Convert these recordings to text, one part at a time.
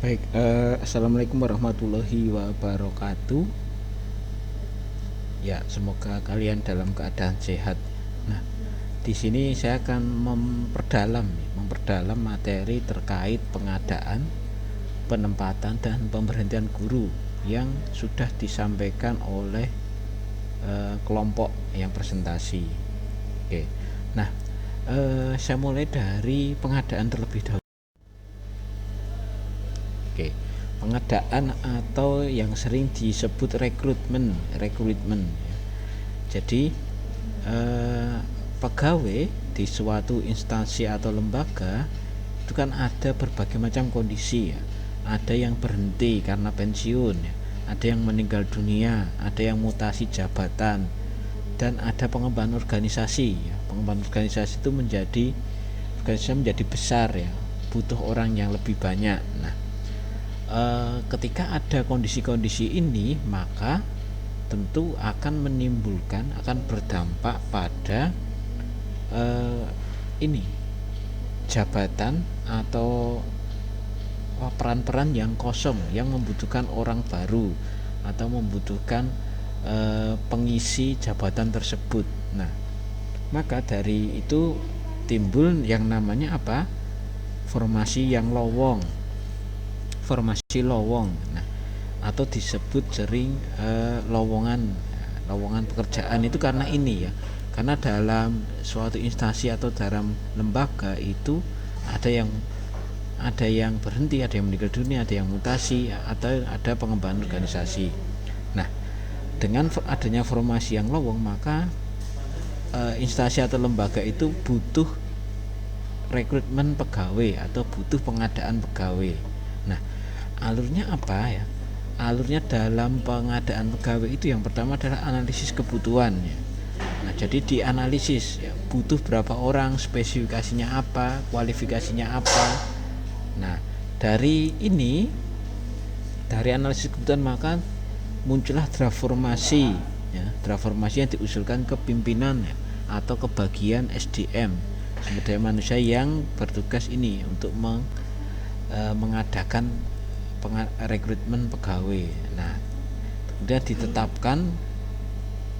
Baik, assalamualaikum warahmatullahi wabarakatuh. Ya, semoga kalian dalam keadaan sehat. Nah, di sini saya akan memperdalam materi terkait pengadaan, penempatan dan pemberhentian guru yang sudah disampaikan oleh kelompok yang presentasi. Oke, nah saya mulai dari pengadaan terlebih dahulu. Oke, pengadaan atau yang sering disebut rekrutmen ya. Jadi pegawai di suatu instansi atau lembaga itu kan ada berbagai macam kondisi ya. Ada yang berhenti karena pensiun ya, ada yang meninggal dunia, ada yang mutasi jabatan, dan ada pengembangan organisasi ya. Pengembangan organisasi itu menjadi besar ya, butuh orang yang lebih banyak. Nah, ketika ada kondisi-kondisi ini, maka tentu akan berdampak pada jabatan atau peran-peran yang kosong yang membutuhkan orang baru atau membutuhkan pengisi jabatan tersebut. Nah, maka dari itu timbul yang namanya apa? Formasi lowong. Nah, atau disebut sering lowongan pekerjaan itu karena ini ya. Karena dalam suatu instansi atau dalam lembaga itu ada yang berhenti, ada yang meninggal dunia, ada yang mutasi, atau ada pengembangan organisasi. Nah, dengan adanya formasi yang lowong, maka instansi atau lembaga itu butuh rekrutmen pegawai atau butuh pengadaan pegawai. Nah, alurnya apa ya? Alurnya dalam pengadaan pegawai itu yang pertama adalah analisis kebutuhan ya. Nah, jadi dianalisis ya, butuh berapa orang, spesifikasinya apa, kualifikasinya apa. Nah, dari analisis kebutuhan maka muncullah draft formasi ya. Draft formasi yang diusulkan ke pimpinan ya, atau ke bagian SDM, sumber daya manusia yang bertugas ini untuk mengadakan rekrutmen pegawai. Nah, kemudian ditetapkan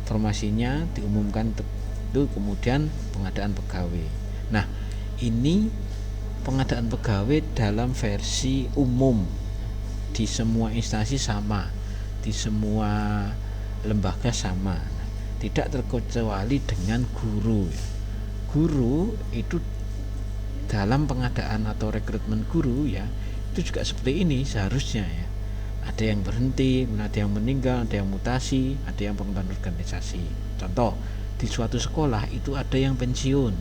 formasinya, diumumkan itu, kemudian pengadaan pegawai. Nah, ini pengadaan pegawai dalam versi umum di semua instansi sama, di semua lembaga sama. Nah, tidak terkecuali dengan guru. Guru itu dalam pengadaan atau rekrutmen guru ya, itu juga seperti ini seharusnya ya. Ada yang berhenti, ada yang meninggal, ada yang mutasi, ada yang pengembangan organisasi. Contoh, di suatu sekolah itu ada yang pensiun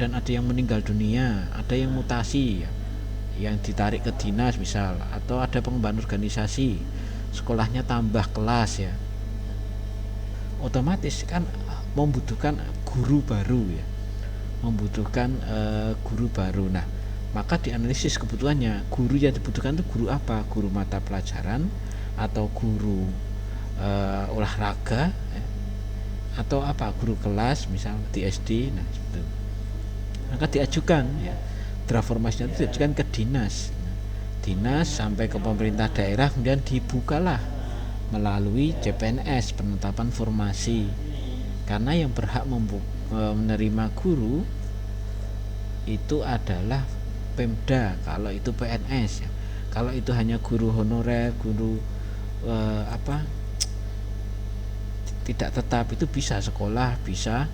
dan ada yang meninggal dunia, ada yang mutasi ya, yang ditarik ke dinas misal, atau ada pengembangan organisasi, sekolahnya tambah kelas ya, otomatis kan membutuhkan guru baru ya, Nah, maka dianalisis kebutuhannya. Guru yang dibutuhkan itu guru apa? Guru mata pelajaran atau guru olahraga ya, atau apa? Guru kelas misal di SD. Nah, seperti itu. Maka diajukan ya, draft formasinya itu diajukan ke dinas. Dinas sampai ke pemerintah daerah, kemudian dibukalah melalui CPNS, penetapan formasi. Karena yang berhak menerima guru itu adalah Pemda kalau itu PNS ya. Kalau itu hanya guru honorer, guru tidak tetap, itu bisa sekolah, bisa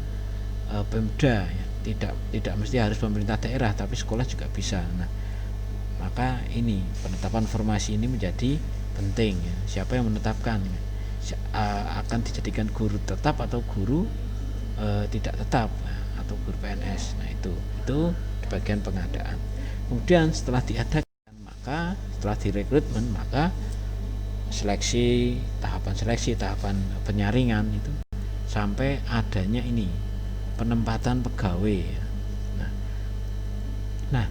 Pemda ya. Tidak mesti harus pemerintah daerah, tapi sekolah juga bisa. Nah, maka ini penetapan formasi ini menjadi penting ya. Siapa yang menetapkan ya? Akan dijadikan guru tetap atau guru tidak tetap atau guru PNS. Nah, itu di bagian pengadaan. Kemudian setelah diadakan, maka setelah direkrutmen, maka tahapan penyaringan itu sampai adanya ini penempatan pegawai. Nah,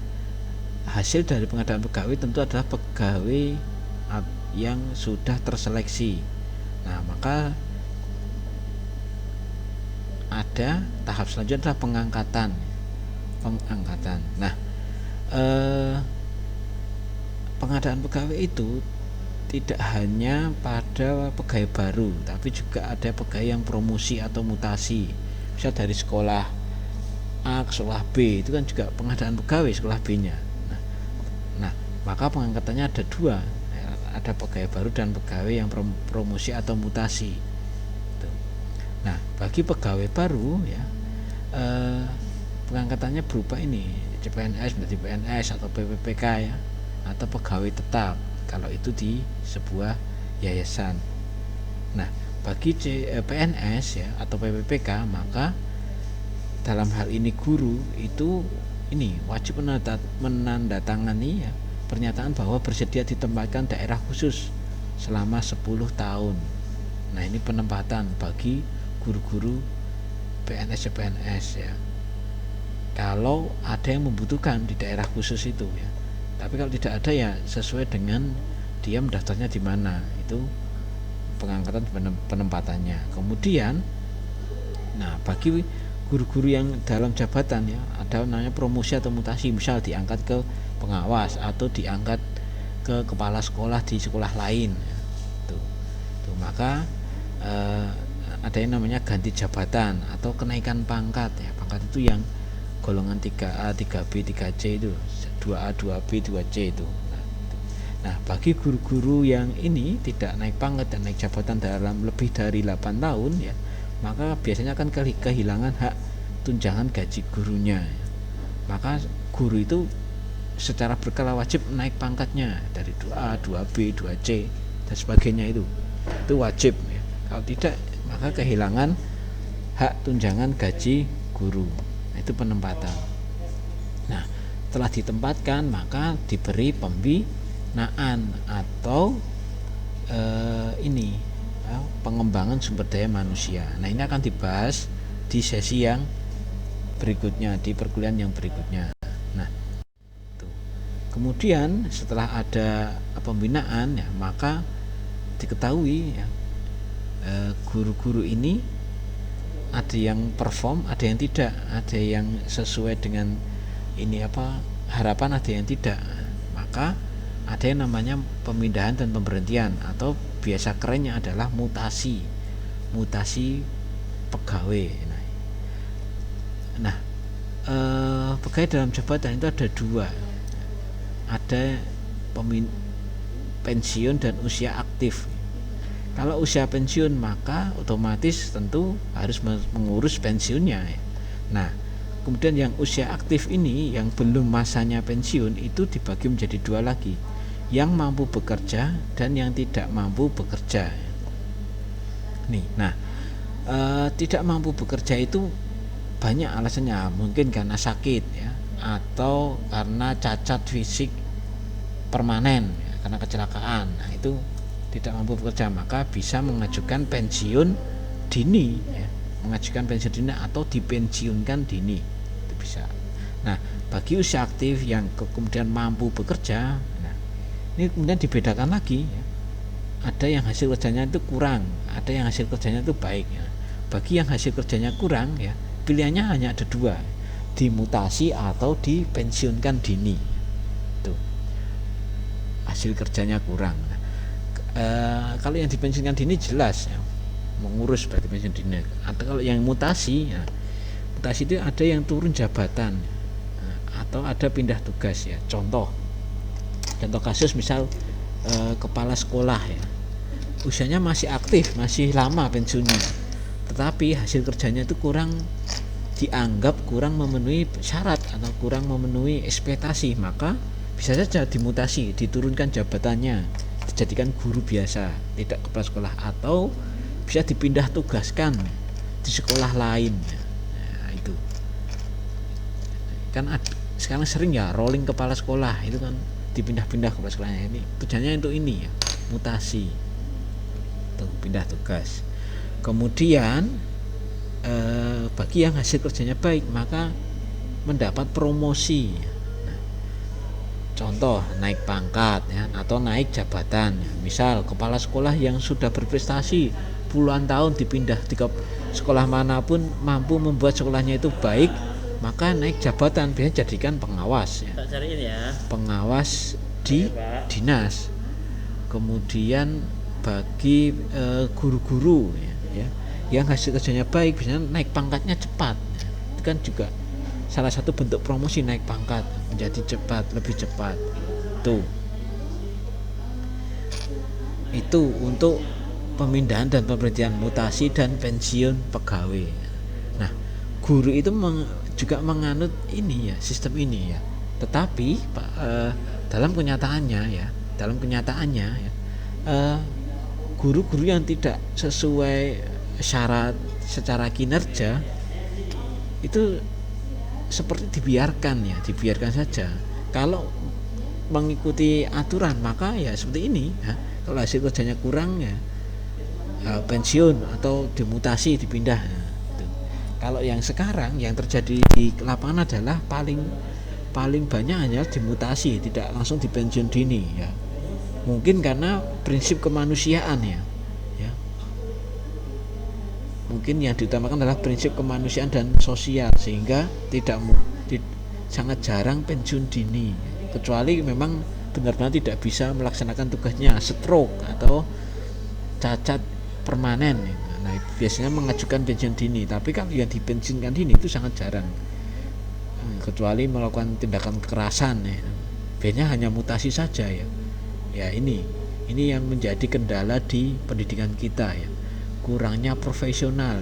hasil dari pengadaan pegawai tentu adalah pegawai yang sudah terseleksi. Nah, maka ada tahap selanjutnya adalah pengangkatan. Nah, pengadaan pegawai itu tidak hanya pada pegawai baru, tapi juga ada pegawai yang promosi atau mutasi. Bisa dari sekolah A ke sekolah B, itu kan juga pengadaan pegawai sekolah B-nya. Nah, maka pengangkatannya ada dua, ada pegawai baru dan pegawai yang promosi atau mutasi. Nah, bagi pegawai baru ya, pengangkatannya berupa ini, CPNS menjadi PNS atau PPPK ya, atau pegawai tetap kalau itu di sebuah yayasan. Nah, bagi PNS ya atau PPPK, maka dalam hal ini guru itu ini wajib menandatangani ya, pernyataan bahwa bersedia ditempatkan daerah khusus selama 10 tahun. Nah, ini penempatan bagi guru-guru PNS ya. Kalau ada yang membutuhkan di daerah khusus itu ya. Tapi kalau tidak ada ya sesuai dengan dia mendaftarnya di mana, itu pengangkatan penempatannya. Kemudian nah, bagi guru-guru yang dalam jabatan ya, ada namanya promosi atau mutasi, misal diangkat ke pengawas atau diangkat ke kepala sekolah di sekolah lain ya. Tuh, maka ada yang namanya ganti jabatan atau kenaikan pangkat ya. Pangkat itu yang golongan 3A, 3B, 3C itu, 2A, 2B, 2C itu. Nah, bagi guru-guru yang ini tidak naik pangkat dan naik jabatan dalam lebih dari 8 tahun ya, maka biasanya akan kehilangan hak tunjangan gaji gurunya ya. Maka guru itu secara berkala wajib naik pangkatnya dari 2A, 2B, 2C dan sebagainya, itu wajib ya. Kalau tidak, maka kehilangan hak tunjangan gaji guru. Nah, itu penempatan. Nah, setelah ditempatkan maka diberi pembinaan atau pengembangan sumber daya manusia. Nah, ini akan dibahas di sesi yang berikutnya, di perkuliahan yang berikutnya. Nah, kemudian setelah ada pembinaan ya, maka diketahui ya, guru-guru ini ada yang perform, ada yang tidak, ada yang sesuai dengan harapan, ada yang tidak. Maka ada yang namanya pemindahan dan pemberhentian, atau biasa kerennya adalah mutasi pegawai. Nah, pegawai dalam jabatan itu ada dua, ada pensiun dan usia aktif. Kalau usia pensiun maka otomatis tentu harus mengurus pensiunnya ya. Nah, kemudian yang usia aktif ini yang belum masanya pensiun itu dibagi menjadi dua lagi, yang mampu bekerja dan yang tidak mampu bekerja. Tidak mampu bekerja itu banyak alasannya, mungkin karena sakit ya, atau karena cacat fisik permanen ya, karena kecelakaan. Nah, itu tidak mampu bekerja, maka bisa mengajukan pensiun dini ya, atau dipensiunkan dini, itu bisa. Nah, bagi usia aktif yang kemudian mampu bekerja, nah, ini kemudian dibedakan lagi ya. Ada yang hasil kerjanya itu kurang, ada yang hasil kerjanya itu baik ya. Bagi yang hasil kerjanya kurang ya, pilihannya hanya ada dua, dimutasi atau dipensiunkan dini. Tuh, hasil kerjanya kurang. Kalau yang dipensiunkan dini jelas ya, mengurus berarti pensiun dini. Atau kalau yang mutasi ya, mutasi itu ada yang turun jabatan atau ada pindah tugas ya. Contoh kasus misal kepala sekolah ya, usianya masih aktif, masih lama pensiunnya, tetapi hasil kerjanya itu dianggap kurang memenuhi syarat atau kurang memenuhi ekspektasi, maka bisa saja dimutasi, diturunkan jabatannya, dijadikan guru biasa, tidak kepala sekolah, atau bisa dipindah tugaskan di sekolah lain. Nah, itu kan sekarang sering ya rolling kepala sekolah, itu kan dipindah-pindah kepala sekolahnya. Ini tujuannya untuk ini ya, mutasi, tuh, pindah tugas. Kemudian bagi yang hasil kerjanya baik maka mendapat promosi. Contoh naik pangkat ya, atau naik jabatan ya. Misal kepala sekolah yang sudah berprestasi puluhan tahun dipindah di sekolah manapun, mampu membuat sekolahnya itu baik, maka naik jabatan, biasanya jadikan pengawas ya. Pengawas di dinas. Kemudian bagi guru-guru ya, yang hasil kerjanya baik biasanya naik pangkatnya cepat. Itu kan juga salah satu bentuk promosi, naik pangkat menjadi cepat, lebih cepat. Itu untuk pemindahan dan pemberhentian, mutasi dan pensiun pegawai. Nah, guru itu juga menganut ini ya, sistem ini ya. Tetapi dalam kenyataannya ya, guru-guru yang tidak sesuai syarat secara kinerja itu seperti dibiarkan saja. Kalau mengikuti aturan maka ya seperti ini ya. Kalau hasil kerjanya kurang ya pensiun atau dimutasi, dipindah ya, gitu. Kalau yang sekarang yang terjadi di lapangan adalah paling banyak hanya dimutasi, tidak langsung dipensiun dini ya. Mungkin karena prinsip kemanusiaan ya. Mungkin yang diutamakan adalah prinsip kemanusiaan dan sosial, sehingga sangat jarang pensiun dini, kecuali memang benar-benar tidak bisa melaksanakan tugasnya, stroke atau cacat permanen. Nah, biasanya mengajukan pensiun dini, tapi kalau yang dipensiunkan dini itu sangat jarang, kecuali melakukan tindakan kekerasan ya. Biasanya hanya mutasi saja ya. Ya ini yang menjadi kendala di pendidikan kita ya. Kurang profesional.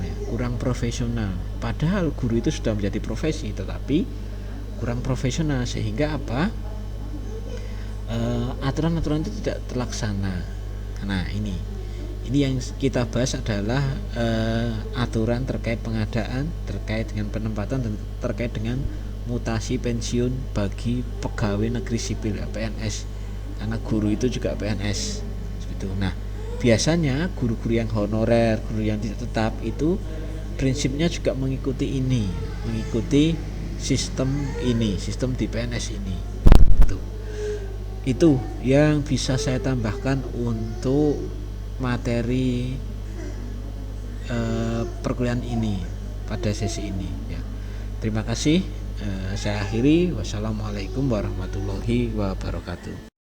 Padahal guru itu sudah menjadi profesi, tetapi kurang profesional, sehingga aturan-aturan itu tidak terlaksana. Nah, ini yang kita bahas adalah aturan terkait pengadaan, terkait dengan penempatan, dan terkait dengan mutasi pensiun bagi pegawai negeri sipil PNS, karena guru itu juga PNS seperti itu. Nah, biasanya guru-guru yang honorer, guru yang tidak tetap itu prinsipnya juga mengikuti sistem di PNS ini. Itu yang bisa saya tambahkan untuk materi perkuliahan ini pada sesi ini ya. Terima kasih. Saya akhiri. Wassalamualaikum warahmatullahi wabarakatuh.